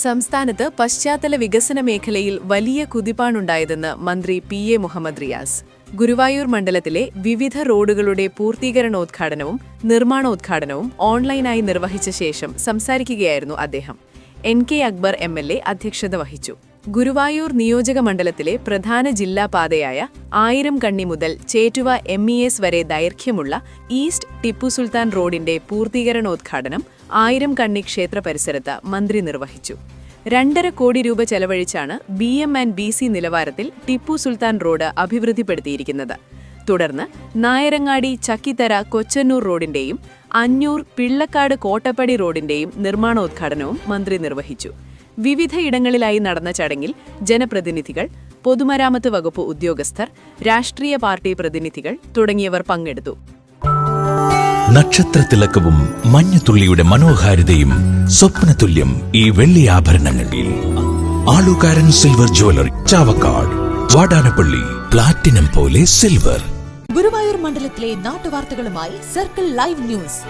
സംസ്ഥാനത്ത് പശ്ചാത്തല വികസന മേഖലയിൽ വലിയ കുതിപ്പാണുണ്ടായതെന്ന് മന്ത്രി പി.എ. മുഹമ്മദ് റിയാസ്. ഗുരുവായൂർ മണ്ഡലത്തിലെ വിവിധ റോഡുകളുടെ പൂർത്തീകരണോദ്ഘാടനവും നിർമ്മാണോദ്ഘാടനവും ഓൺലൈനായി നിർവഹിച്ച ശേഷം സംസാരിക്കുകയായിരുന്നു അദ്ദേഹം. N.K. അക്ബർ എം.എൽ.എ. അധ്യക്ഷത വഹിച്ചു. ഗുരുവായൂർ നിയോജക മണ്ഡലത്തിലെ പ്രധാന ജില്ലാ പാതയായ 1000 കണ്ണി മുതൽ ചേറ്റുവ MES വരെ ദൈർഘ്യമുള്ള ഈസ്റ്റ് ടിപ്പു സുൽത്താൻ റോഡിന്റെ പൂർത്തീകരണോദ്ഘാടനം 1000 കണ്ണി ക്ഷേത്ര പരിസരത്ത് മന്ത്രി നിർവഹിച്ചു. 2.5 കോടി രൂപ ചെലവഴിച്ചാണ് BM&BC നിലവാരത്തിൽ ടിപ്പു സുൽത്താൻ റോഡ് അഭിവൃദ്ധിപ്പെടുത്തിയിരിക്കുന്നത്. തുടർന്ന് നായരങ്ങാടി ചക്കിത്തര കൊച്ചന്നൂർ റോഡിന്റെയും അഞ്ഞൂർ പിള്ളക്കാട് കോട്ടപ്പടി റോഡിന്റെയും നിർമ്മാണോദ്ഘാടനവും മന്ത്രി നിർവഹിച്ചു. വിവിധയിടങ്ങളിലായി നടന്ന ചടങ്ങിൽ ജനപ്രതിനിധികൾ, പൊതുമരാമത്ത് വകുപ്പ് ഉദ്യോഗസ്ഥർ, രാഷ്ട്രീയ പാർട്ടി പ്രതിനിധികൾ തുടങ്ങിയവർ പങ്കെടുത്തു. നക്ഷത്രത്തിലക്കവും മഞ്ഞുതുള്ളിയുടെ മനോഹാരിതയും സ്വപ്നതുല്യം ഈ വെള്ളി ആഭരണങ്ങളിൽ. ആളുകാരൻ silver jewellery, Chavakkad, Vadanappally. Platinum പോലെ സിൽവർ. ഗുരുവായൂർ മണ്ഡലത്തിലെ നാട്ടുവാർത്തകളുമായി സർക്കിൾ ലൈവ് ന്യൂസ്.